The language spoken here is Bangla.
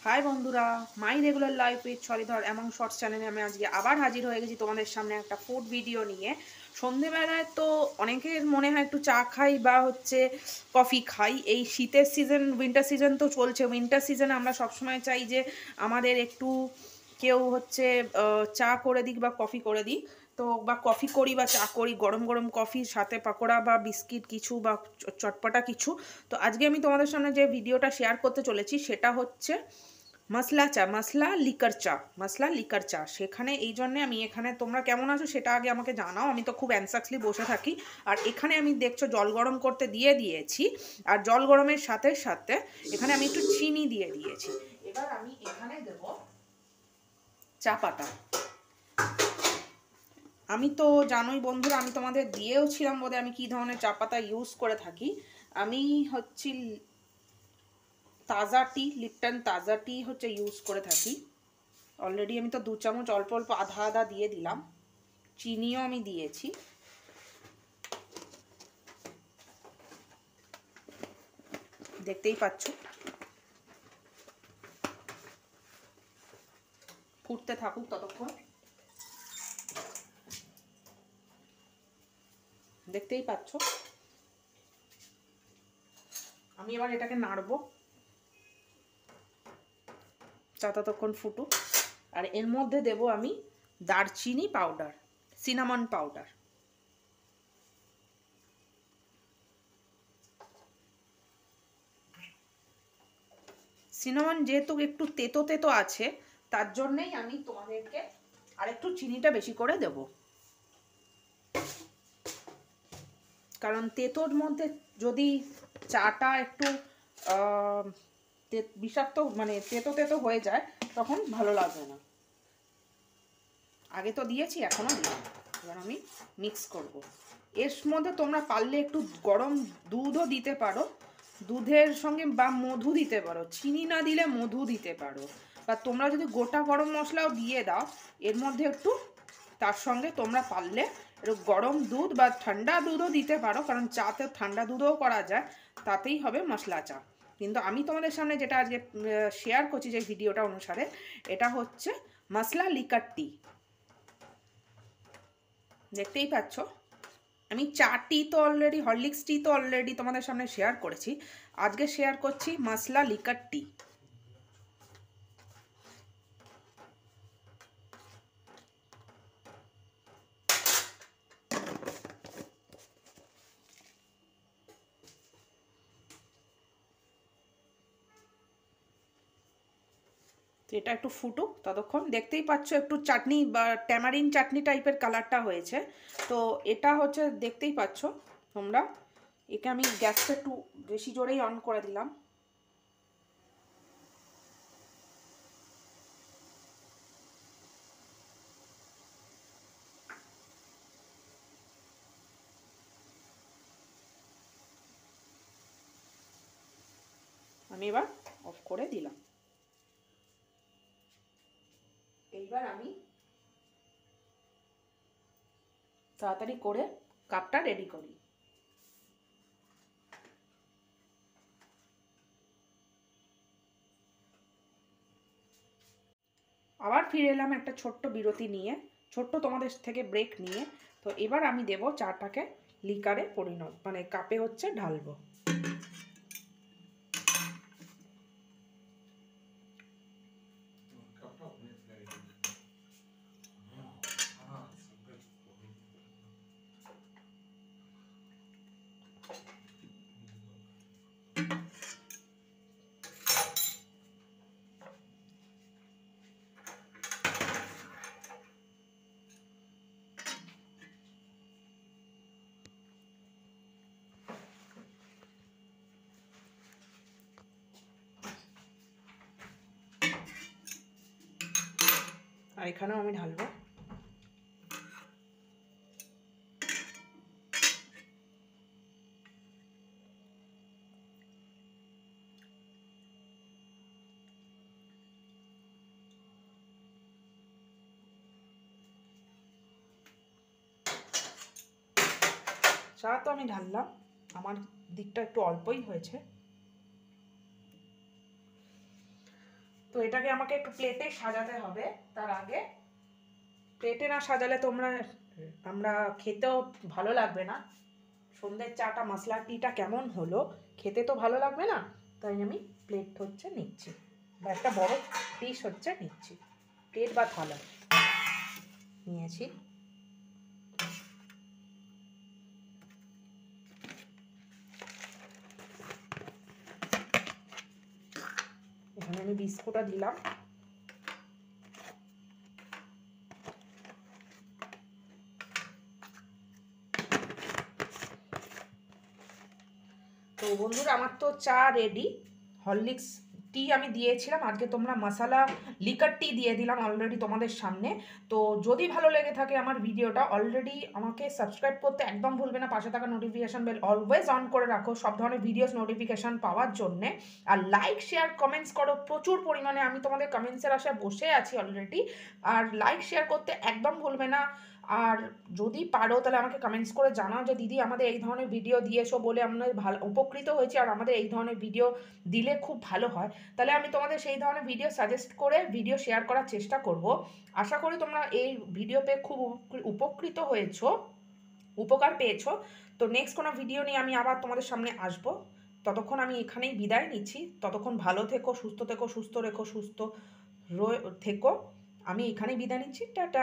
হাই বন্ধুরা, মাই রেগুলার লাইফ উইথ সরিধর এবং শর্টস চ্যানেলে আমি আজকে আবার হাজির হয়ে গেছি তোমাদের সামনে একটা ফুড ভিডিও নিয়ে। সন্ধেবেলায় তো অনেকের মনে হয় একটু চা খাই বা হচ্ছে কফি খাই। এই শীতের সিজন, উইন্টার সিজন তো চলছে। উইন্টার সিজনে আমরা সবসময় চাই যে আমাদের একটু কেউ হচ্ছে চা করে দিক বা কফি করে দিক। তো বা কফি করি বা চা করি, গরম গরম কফির সাথে পাকোড়া বা বিস্কিট কিছু বা চটপটা কিছু। তো আজকে আমি তোমাদের সামনে যে ভিডিওটা শেয়ার করতে চলেছি সেটা হচ্ছে মশলা চা, মশলা লিকার চা। সেখানে এই জন্যে আমি এখানে, তোমরা কেমন আছো সেটা আগে আমাকে জানাও। আমি তো খুব অ্যানসাক্সলি বসে থাকি। আর এখানে আমি দেখছো জল গরম করতে দিয়ে দিয়েছি। আর জল গরমের সাথে সাথে এখানে আমি একটু চিনি দিয়ে দিয়েছি। এবার আমি এখানে দেব চা পাতা। আমি তো জানোই বন্ধুরা, আমি তোমাদের দিয়েও ছিলাম বোধহয় আমি কী ধরনের চা পাতা ইউজ করে থাকি। আমি হচ্ছে তাজা টি, লিপটন তাজা টি হচ্ছে ইউজ করে থাকি। অলরেডি আমি তো 2 চামচ অল্প অল্প আধা আধা দিয়ে দিলাম। চিনিও আমি দিয়েছি। দেখতেই পাচ্ছ, ফুটতে থাকুক ততক্ষণ। দেখতেই পাচ্ছ, আমি এবার এটাকে নাড়বো চা ততক্ষণ ফুটুক। আর এর মধ্যে দেব আমি দারচিনি পাউডার, সিনামন পাউডার। সিনামন যেহেতু একটু তেতো তেতো আছে, তার জন্যেই আমি তোমাদেরকে আরেকটু চিনিটা বেশি করে দেব। কারণ তেতোর মধ্যে যদি চাটা একটু বিষাক্ত মানে তেতো তেতো হয়ে যায় তখন ভালো লাগবে না। আগে তো দিয়েছি, এখনও দিলাম। এবার আমি মিক্স করব। এর মধ্যে তোমরা পারলে একটু গরম দুধও দিতে পারো, দুধের সঙ্গে বা মধু দিতে পারো। চিনি না দিলে মধু দিতে পারো। বা তোমরা যদি গোটা গরম মশলাও দিয়ে দাও এর মধ্যে একটু, তার সঙ্গে তোমরা পারলে একটু গরম দুধ বা ঠান্ডা দুধও দিতে পারো, কারণ চাতে ঠান্ডা দুধও করা যায়, তাতেই হবে মশলা চা। কিন্তু আমি তোমাদের সামনে যেটা আজকে শেয়ার করছি যে ভিডিওটা অনুসারে, এটা হচ্ছে মশলা লিকার টি। দেখতেই পাচ্ছ, আমি চা টি তো অলরেডি, হরলিক্স টি তো অলরেডি তোমাদের সামনে শেয়ার করেছি। আজকে শেয়ার করছি মশলা লিকার টি। তো এটা একটু ফুটুক ততক্ষণ। দেখতেই পাচ্ছ একটু চাটনি বা ট্যামারিন চাটনি টাইপের কালারটা হয়েছে। তো এটা হচ্ছে দেখতেই পাচ্ছ তোমরা। একে আমি গ্যাসটা একটু বেশি জোরেই অন করে দিলাম। আমি এবার অফ করে দিলাম। এইবার আমি তাড়াতাড়ি করে কাপটা রেডি করি। আবার ফিরে এলাম একটা ছোট্ট বিরতি নিয়ে, ছোট্ট তোমাদের থেকে ব্রেক নিয়ে। তো এবার আমি দেব চাটাকে লিকারে পরিণত, মানে কাপে হচ্ছে ঢালবো। আর এখানেও আমি ঢালবো। চা তো আমি ঢাললাম, আমার দিকটা একটু অল্পই হয়েছে। তো এটাকে আমাকে একটু প্লেটে সাজাতে হবে। তার আগে প্লেটে না সাজালে আমরা খেতেও ভালো লাগবে না। সন্ধ্যের চাটা মশলার টিটা কেমন হলো, খেতে তো ভালো লাগবে না। তাই আমি প্লেট হচ্ছে নিচ্ছি, বা একটা বড় ডিশ হচ্ছে নিচ্ছি, প্লেট বা থালা নিয়েছি। এখানে আমি বিস্কুটটা দিলাম। তো বন্ধুরা আমার তো চা রেডি। হরলিক্স টি আমি দিয়েছিলাম, আজকে তোমরা মশলা লিকার টি দিয়ে দিলাম অলরেডি তোমাদের সামনে। তো যদি ভালো লেগে থাকে আমার ভিডিওটা, অলরেডি আমাকে সাবস্ক্রাইব করতে একদম ভুলবে না, পাশে থাকা নোটিফিকেশান বেল অলওয়েজ অন করে রাখো সব ধরনের ভিডিওস নোটিফিকেশান পাওয়ার জন্যে। আর লাইক শেয়ার কমেন্টস করো প্রচুর পরিমাণে, আমি তোমাদের কমেন্টসের আশায় বসে আছি অলরেডি। আর লাইক শেয়ার করতে একদম ভুলবে না। আর যদি পারো তাহলে আমাকে কমেন্টস করে জানাও যে দিদি আমাদের এই ধরনের ভিডিও দিয়েছো বলে আমরা ভালো উপকৃত হয়েছি, আর আমাদের এই ধরনের ভিডিও দিলে খুব ভালো হয়। তাহলে আমি তোমাদের সেই ধরনের ভিডিও সাজেস্ট করে ভিডিও শেয়ার করার চেষ্টা করব। আশা করি তোমরা এই ভিডিও পেয়ে খুব উপকৃত হয়েছো, উপকার পেয়েছো। তো নেক্সট কোনো ভিডিও নিয়ে আমি আবার তোমাদের সামনে আসব। ততক্ষণ আমি এখানেই বিদায় নিচ্ছি। ততক্ষণ ভালো থেকো, সুস্থ থেকো, সুস্থ রেখো, সুস্থ থেকো। আমি এখানেই বিদায় নিচ্ছি। টাটা।